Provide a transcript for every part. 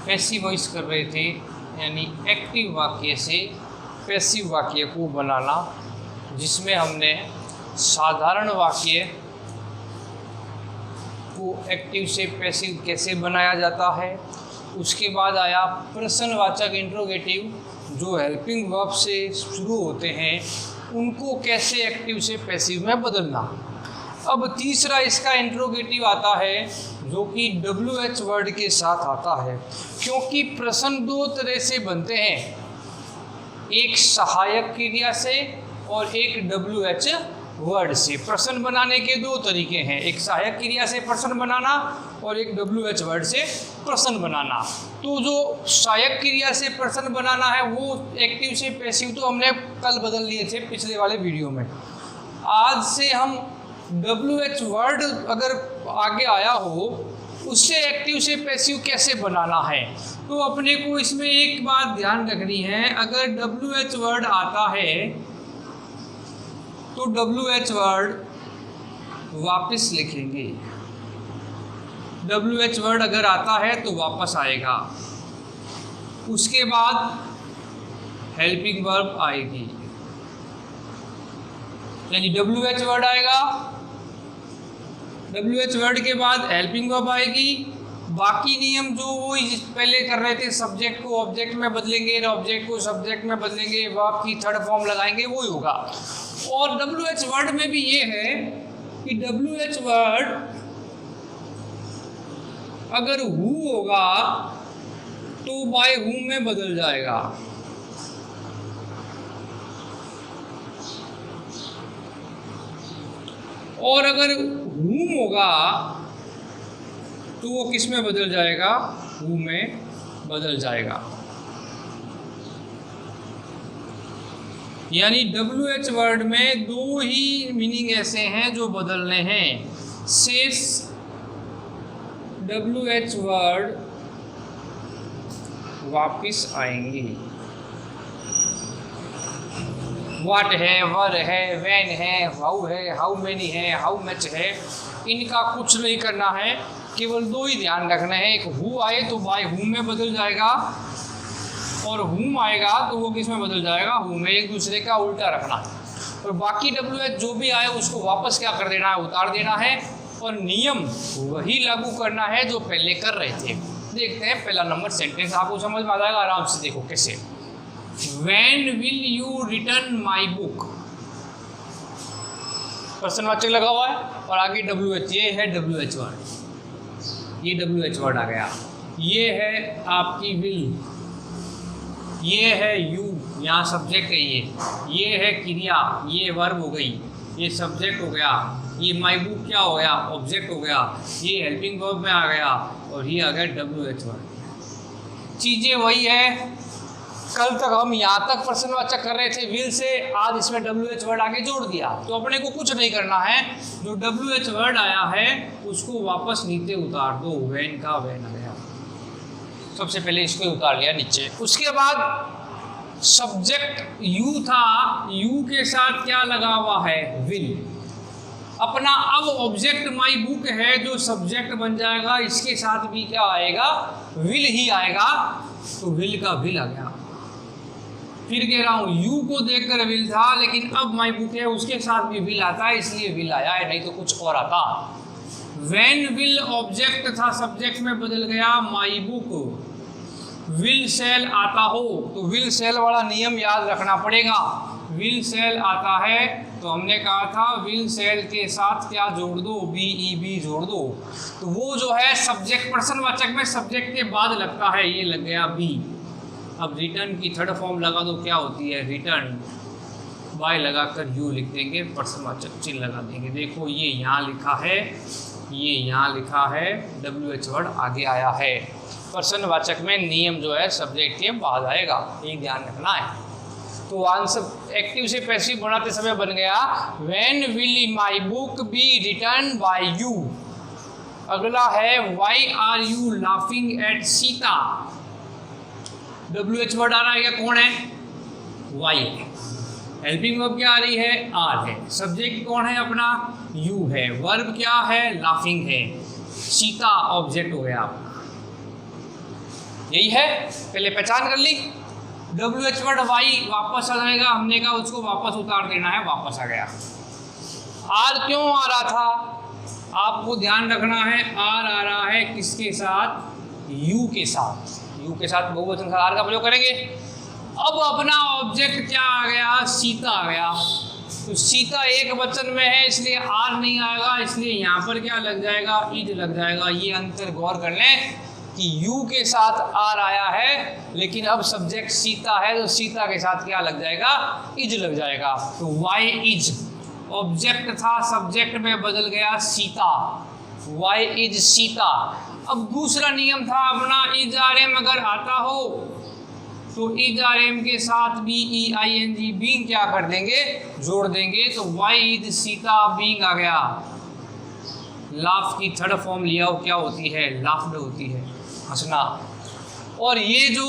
Passive voice कर रहे थे, यानी एक्टिव वाक्य से पैसिव वाक्य को बनाना, जिसमें हमने साधारण वाक्य को एक्टिव से पैसिव कैसे बनाया जाता है। उसके बाद आया प्रश्नवाचक इंट्रोगेटिव, जो हेल्पिंग वर्ब से शुरू होते हैं, उनको कैसे एक्टिव से पैसिव में बदलना। अब तीसरा इसका इंट्रोगेटिव आता है, जो कि WH वर्ड के साथ आता है, क्योंकि प्रश्न दो तरह से बनते हैं, एक सहायक क्रिया से और एक WH वर्ड से। प्रश्न बनाने के दो तरीके हैं, एक सहायक क्रिया से प्रश्न बनाना और एक WH वर्ड से प्रश्न बनाना। तो जो सहायक क्रिया से प्रश्न बनाना है वो एक्टिव से पैसिव तो हमने कल बदल लिए थे पिछले वाले वीडियो में। आज से हम WH वर्ड अगर आगे आया हो उससे एक्टिव से पैसिव कैसे बनाना है, तो अपने को इसमें एक बात ध्यान रखनी है। अगर WH वर्ड आता है तो WH वर्ड वापस लिखेंगे, WH वर्ड अगर आता है तो वापस आएगा। उसके बाद हेल्पिंग वर्ब आएगी, यानी WH वर्ड आएगा, WH वर्ड के बाद हेल्पिंग वर्ब आएगी। बाकी नियम जो वो पहले कर रहे थे, सब्जेक्ट को ऑब्जेक्ट में बदलेंगे, ऑब्जेक्ट को सब्जेक्ट में बदलेंगे, वर्ब की थर्ड फॉर्म लगाएंगे, वही होगा। और WH वर्ड में भी ये है कि WH वर्ड अगर हु होगा तो बाय हु में बदल जाएगा, और अगर हुम होगा तो वो किस में बदल जाएगा, हु में बदल जाएगा। यानी WH वर्ड में दो ही मीनिंग ऐसे हैं जो बदलने हैं। शेष WH वर्ड वापिस आएंगे। व्हाट है, वर है, व्हेन है, हाउ है, हाउ मेनी है, हाउ मच है, इनका कुछ नहीं करना है, केवल दो ही ध्यान रखना है। एक हु आए तो बाय हु में बदल जाएगा, और हुम आएगा तो वो किस में बदल जाएगा, हु में। एक दूसरे का उल्टा रखना है। और बाकी WH जो भी आए उसको वापस क्या कर देना है, उतार देना है, और नियम वही लागू करना है जो पहले कर रहे थे। देखते हैं पहला नंबर सेंटेंस, आपको समझ में आ जाएगा आराम से। देखो कैसे, When will you return my book? प्रश्नवाचक लगा हुआ है और आगे WH, ये है WH वर्ड, ये WH वर्ड आ गया। ये है आपकी will, ये है you, यहाँ सब्जेक्ट है, ये है क्रिया, ये वर्ब हो गई, ये सब्जेक्ट हो गया, ये माई बुक क्या हो गया, ऑब्जेक्ट हो गया, ये हेल्पिंग वर्ब में आ गया, और ये आ गया WH वर्ड। चीज़ें वही है, कल तक हम यहाँ तक प्रश्नवाचक कर रहे थे विल से, आज इसमें WH वर्ड आगे जोड़ दिया। तो अपने को कुछ नहीं करना है, जो WH वर्ड आया है उसको वापस नीचे उतार दो। वैन का वैन आ गया, सबसे पहले इसको उतार लिया नीचे। उसके बाद सब्जेक्ट यू था, यू के साथ क्या लगा हुआ है, विल। अपना अब ऑब्जेक्ट माई बुक है जो सब्जेक्ट बन जाएगा, इसके साथ भी क्या आएगा, विल ही आएगा, तो विल का विल आ गया। फिर कह रहा हूँ यू को देखकर विल था, लेकिन अब माई बुक है उसके साथ भी विल आता है, इसलिए विल आया है, नहीं तो कुछ और आता। व्हेन विल ऑब्जेक्ट था, सब्जेक्ट में बदल गया, माई बुक। विल सेल आता हो तो विल सेल वाला नियम याद रखना पड़ेगा। विल सेल आता है तो हमने कहा था विल सेल के साथ क्या जोड़ दो, BEB जोड़ दो। तो वो जो है सब्जेक्ट, प्रश्नवाचक में सब्जेक्ट के बाद लगता है, ये लग गया बी। अब रिटर्न की थर्ड फॉर्म लगा दो, क्या होती है, रिटर्न। बाय लगाकर यू लिख देंगे, प्रश्नवाचक चिन्ह लगा देंगे। देखो ये यहाँ लिखा है, ये यहाँ लिखा है, WH वर्ड आगे आया है। प्रश्नवाचक में नियम जो है सब्जेक्ट के बाद आएगा, ये ध्यान रखना है। तो आंसर एक्टिव से पैसिव बनाते समय बन गया when will my book be return by you. अगला है why are you laughing at Sita. WH word आ रहा है, या कौन है, वाई है। हेल्पिंग वर्ब क्या आ रही है, आर है। सब्जेक्ट कौन है अपना, यू है। वर्ब क्या है, लाफिंग है। सीता ऑब्जेक्ट हो गया आपका, यही है, पहले पहचान कर ली। WH वर्ड वाई वापस आ जाएगा, हमने कहा उसको वापस उतार देना है, वापस आ गया। आर क्यों आ रहा था, आपको ध्यान रखना है, आर आ रहा है किसके साथ, यू के साथ, यू के साथ बहुवचन का आर का प्रयोग करेंगे। अब अपना ऑब्जेक्ट क्या आ गया, सीता आ गया, तो सीता एक वचन में है इसलिए आर नहीं आएगा, इसलिए यहाँ पर क्या लग जाएगा, इज लग जाएगा। ये अंतर गौर कर लें कि यू के साथ आर आया है, लेकिन अब सब्जेक्ट सीता है तो सीता के साथ क्या लग जाएगा, इज लग जाएगा। तो वाई इज ऑब्जेक्ट था, सब्जेक्ट में बदल गया सीता, वाई इज सीता। अब दूसरा नियम था अपना, इज आर एम अगर आता हो तो इज आर एम के साथ B E I N G being क्या कर देंगे, जोड़ देंगे, तो वाई इज सीता बीइंग आ गया। लाफ की थर्ड फॉर्म लिया हो क्या होती है, लाफ्ड होती है, हंसना। और ये जो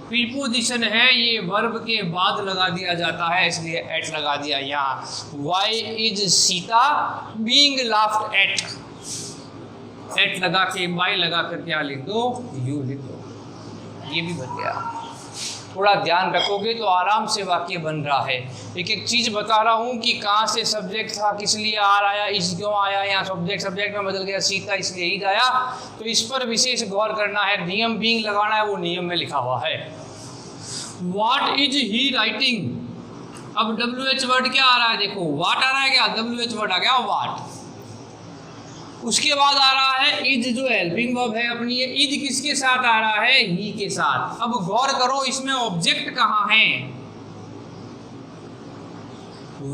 प्रीपोजिशन है ये वर्ब के बाद लगा दिया जाता है, इसलिए एट लगा दिया यहाँ। Why is Sita being laughed at, at लगा के वाई लगा कर क्या लिख दो, यू लिख दो, ये भी बन गया। थोड़ा ध्यान रखोगे तो आराम से वाक्य बन रहा है। एक एक चीज़ बता रहा हूँ कि कहाँ से सब्जेक्ट था, किस लिए आर आया, इस क्यों आया, यहाँ सब्जेक्ट में बदल गया सीता इसलिए इज आया, तो इस पर विशेष गौर करना है। नियम बीइंग लगाना है, वो नियम में लिखा हुआ है। व्हाट इज ही राइटिंग, अब WH वर्ड क्या आ रहा है, देखो व्हाट आ रहा है क्या, WH वर्ड आ गया व्हाट। उसके बाद आ रहा है इज, जो हेल्पिंग वर्ब है अपनी, ये इज किसके साथ आ रहा है, ही के साथ। अब गौर करो इसमें ऑब्जेक्ट कहाँ है,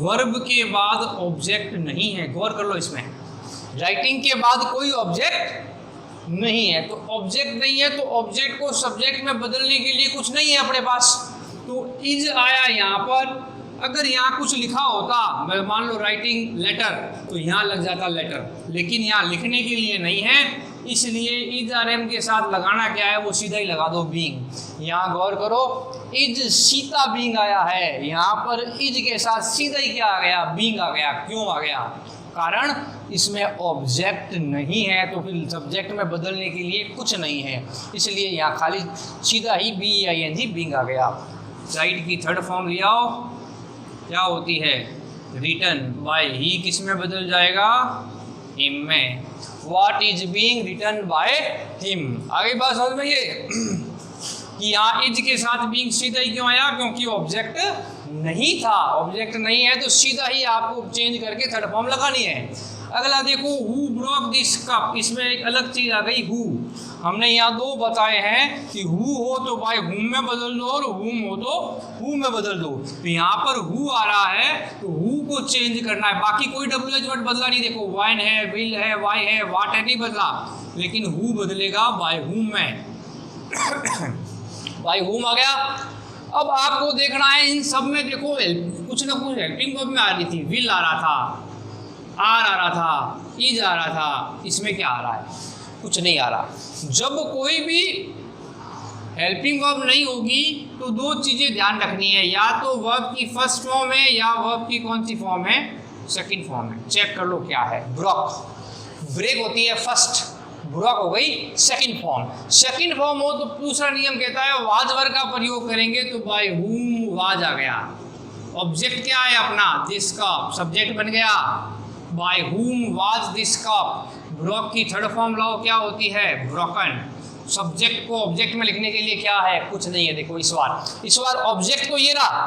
वर्ब के बाद ऑब्जेक्ट नहीं है, गौर कर लो इसमें। राइटिंग के बाद कोई ऑब्जेक्ट नहीं है, तो ऑब्जेक्ट नहीं है तो ऑब्जेक्ट को सब्जेक्ट में बदलने के लिए कुछ नहीं है अपने पास, तो इज आया यहाँ पर। अगर यहाँ कुछ लिखा होता, मैं मान लो राइटिंग लेटर, तो यहाँ लग जाता लेटर, लेकिन यहाँ लिखने के लिए नहीं है, इसलिए इज आर एम के साथ लगाना क्या है, वो सीधा ही लगा दो बीइंग। यहाँ गौर करो, इज सीता बीइंग आया है, यहाँ पर इज के साथ सीधा ही क्या आ गया, बीइंग आ गया। क्यों आ गया, कारण इसमें ऑब्जेक्ट नहीं है, तो फिर सब्जेक्ट में बदलने के लिए कुछ नहीं है, इसलिए यहाँ खाली सीधा ही BEING बीइंग आ गया। राइट की थर्ड फॉर्म ले आओ, क्या होती है, रिटन बाय ही, किस में बदल जाएगा, हिम में। What is being written by him. आगे बात समझ में ये कि यहाँ इज के साथ बीइंग सीधा ही क्यों आया, क्योंकि ऑब्जेक्ट नहीं था, ऑब्जेक्ट नहीं है तो सीधा ही आपको चेंज करके थर्ड फॉर्म लगानी है। अगला देखो, हु ब्रोक दिस कप, इसमें एक अलग चीज आ गई, हु। हमने यहाँ दो बताए हैं कि हु हो तो बाय हुम में बदल दो, और हुम हो तो हु में बदल दो। तो यहाँ पर हु आ रहा है तो हु को चेंज करना है, बाकी कोई WH वर्ड बदला नहीं। देखो वाइन है, विल है, वाई है, वाट है, नहीं बदला, लेकिन हु बदलेगा बाय हुम में। बाय हुम आ गया। अब आपको देखना है इन सब में, देखो कुछ ना कुछ हेल्पिंग वर्ब में आ रही थी, विल आ रहा था, आर आ रहा था, इज आ रहा था, इसमें क्या आ रहा है, कुछ नहीं आ रहा। जब कोई भी हेल्पिंग वर्ब नहीं होगी तो दो चीज़ें ध्यान रखनी है, या तो वर्ब की फर्स्ट फॉर्म है या वर्ब की कौन सी फॉर्म है, सेकंड फॉर्म है। चेक कर लो क्या है, ब्रोक, ब्रेक होती है फर्स्ट, ब्रोक हो गई सेकंड फॉर्म। सेकंड फॉर्म हो तो दूसरा नियम कहता है वाज वर्ब का प्रयोग करेंगे, तो बाय हुम वाज आ गया। ऑब्जेक्ट क्या है अपना, दिस कप, सब्जेक्ट बन गया, by whom was this cup. Broke की थर्ड फॉर्म लाओ, क्या होती है, ब्रोकन। सब्जेक्ट को ऑब्जेक्ट में लिखने के लिए क्या है, कुछ नहीं है। देखो इस बार ऑब्जेक्ट तो ये रहा,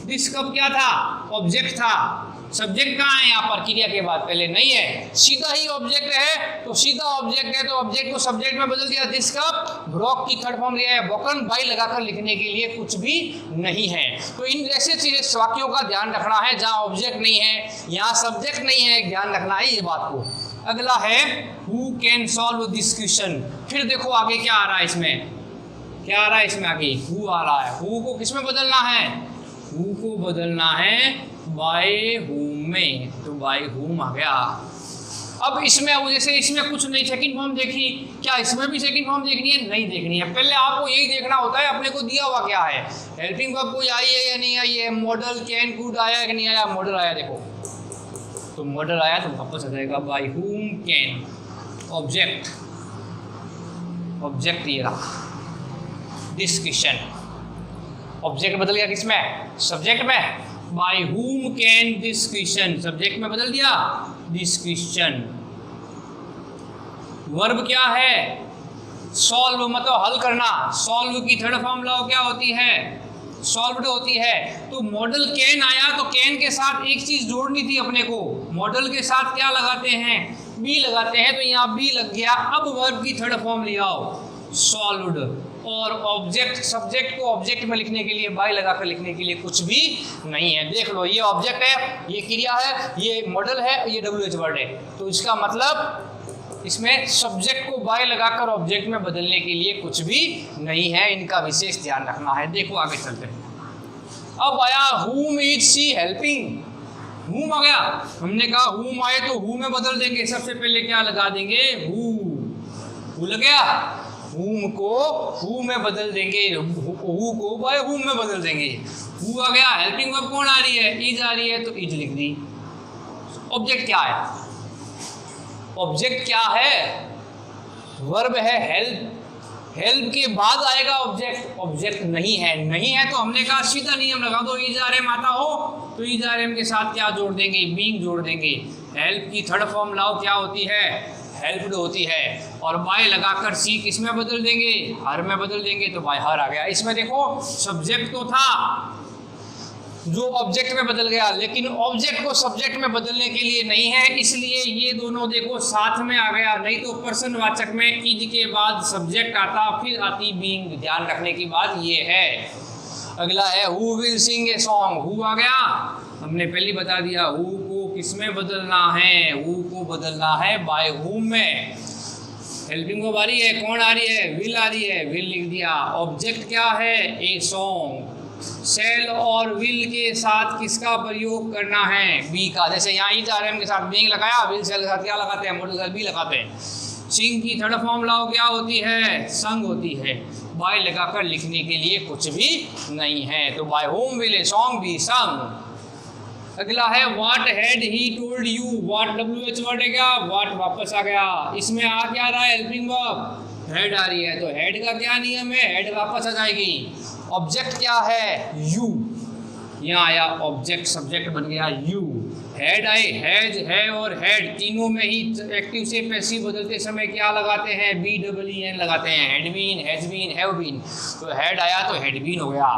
दिस कप क्या था, ऑब्जेक्ट था। सब्जेक्ट कहाँ है यहाँ पर, क्रिया के बाद, पहले नहीं है, सीधा ही ऑब्जेक्ट है, तो सीधा ऑब्जेक्ट है तो ऑब्जेक्ट को सब्जेक्ट में बदल दिया, दिस कप। ब्रोक की थर्ड फॉर्म लिया है, ब्रोकन, बाई लगाकर लिखने के लिए कुछ भी नहीं है। तो इन ऐसे चीजें वाक्यों का ध्यान रखना है, जहाँ ऑब्जेक्ट नहीं है, यहाँ सब्जेक्ट नहीं है, ध्यान रखना है ये बात को। अगला है who can solve this question. फिर देखो आगे क्या आ रहा है, इसमें क्या आ रहा है, इसमें आगे हु आ रहा है। हु को किस में बदलना है, हु को बदलना है बाय हुम में, तो बाय हुम आ गया। अब इसमें जैसे इसमें कुछ नहीं, सेकंड फॉर्म देखी, क्या इसमें भी सेकंड फॉर्म देखनी है, नहीं देखनी है। पहले आपको यही देखना होता है अपने को दिया हुआ क्या है, हेल्पिंग वर्ब कोई आई है या नहीं आई है, मॉडल कैन कुड आया कि नहीं आया, मॉडल आया, देखो तो मॉडल आया तो वापस आ जाएगा by whom can. Object, object ये रहा, डिस्कशन। ऑब्जेक्ट बदल गया किसमें? सब्जेक्ट में। By whom can this question, subject में बदल दिया दिस क्वेश्चन। वर्ब क्या है? सॉल्व, मतलब हल करना। सॉल्व की थर्ड फॉर्म लाओ क्या होती है? सॉल्व्ड होती है। तो मॉडल कैन आया तो कैन के साथ एक चीज जोड़नी थी अपने को। मॉडल के साथ क्या लगाते हैं? बी लगाते हैं, तो यहाँ बी लग गया। अब वर्ब की थर्ड फॉर्म ले आओ, सॉल्व्ड। और ऑब्जेक्ट, सब्जेक्ट को ऑब्जेक्ट में लिखने के लिए बाय लगाकर लिखने के लिए कुछ भी नहीं है। देख लो, ये ऑब्जेक्ट है, ये क्रिया है, ये मॉडल है, ये WH वर्ड है। तो इसका मतलब इसमें सब्जेक्ट को बाय लगाकर ऑब्जेक्ट में बदलने के लिए कुछ भी नहीं है। इनका विशेष ध्यान रखना है। देखो आगे चलते हैं। अब आया whom is she helping, whom आ गया। हमने कहा whom आए तो who में बदल देंगे। सबसे पहले क्या लगा देंगे? who लग गया। whom को who में बदल देंगे, who को बाय whom में बदल देंगे। who आ गया। हेल्पिंग वर्ब कौन आ रही है? इज आ रही है, तो इज लिख दी। ऑब्जेक्ट क्या है? ऑब्जेक्ट क्या है? वर्ब है हेल्प। हेल्प के बाद आएगा ऑब्जेक्ट। ऑब्जेक्ट नहीं है। नहीं है तो हमने कहा सीधा नियम लगा दो, इज आर एम आता हो तो इज आर एम के साथ क्या जोड़ देंगे? बीइंग जोड़ देंगे। हेल्प की थर्ड फॉर्म लाओ क्या होती है? हेल्प्ड होती है। और बाय लगाकर सी किस में बदल देंगे? हर में बदल देंगे, तो बाय हर आ गया। इसमें देखो सब्जेक्ट तो था जो ऑब्जेक्ट में बदल गया, लेकिन ऑब्जेक्ट को सब्जेक्ट में बदलने के लिए नहीं है, इसलिए ये दोनों देखो साथ में आ गया। नहीं तो पर्सनवाचक में इज के बाद सब्जेक्ट आता, फिर आती बीइंग। ध्यान रखने की बात ये है। अगला है who will sing a song. Who आ गया, हमने पहले बता दिया। हु को किस में बदलना है? हु को बदलना है बाय हुम में। हेल्पिंग वर्ब आ रही है, कौन आ रही है? विल आ रही है, विल लिख दिया। ऑब्जेक्ट क्या है? A song. सेल और विल के साथ किसका प्रयोग करना है? बी का। जैसे यहाँ इज आर एम के साथ बीइंग लगाया, विल सेल के साथ क्या लगाते हैं? मॉडल बी लगाते हैं। सिंग की थर्ड फॉर्म लाओ क्या होती है? संग होती है। बाय लगाकर लिखने के लिए कुछ भी नहीं है, तो by whom will a song be sung. अगला है what had he told you. What WH word है क्या? व्हाट वापस आ गया। इसमें आ क्या रहा है? हेल्पिंग वर्ब हेड आ रही है, तो हेड का क्या नियम है? हेड वापस आ जाएगी। ऑब्जेक्ट क्या है? यू। यहाँ आया ऑब्जेक्ट, सब्जेक्ट बन गया यू। हेड आए, हैज, है और हेड, तीनों में ही एक्टिव से पैसिव बदलते समय क्या लगाते हैं? BEEN लगाते हैं। Had been, has been, have been. तो हेड आया तो हेड बीन हो गया।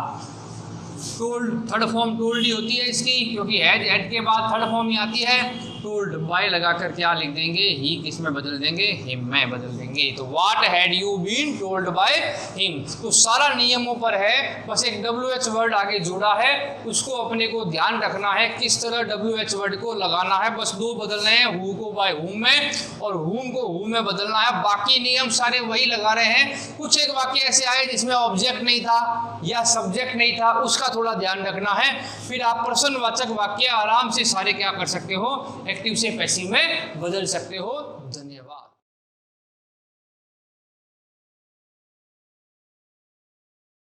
टोल्ड थर्ड फॉर्म टोल्ड ही होती है इसकी, क्योंकि हैज, हेड के बाद थर्ड फॉर्म ही आती है। टोल्ड बाय लगाकर क्या लिख देंगे? ही किस में बदल देंगे? हिम में बदल देंगे। तो what had you been told by him. तो सारा नियमों पर है, बस एक WH वर्ड आगे जोड़ा है, उसको अपने को ध्यान रखना है किस तरह WH वर्ड को लगाना है। बस दो बदलने हैं, हु को बाय हुम में और हुम को हु में बदलना है। बाकी नियम सारे वही लगा रहे हैं। कुछ एक वाक्य ऐसे आए जिसमें ऑब्जेक्ट नहीं था या सब्जेक्ट नहीं था, उसका थोड़ा ध्यान रखना है। फिर आप प्रश्नवाचक वाक्य आराम से सारे क्या कर सकते हो? एक्टिव से पैसिव में बदल सकते हो।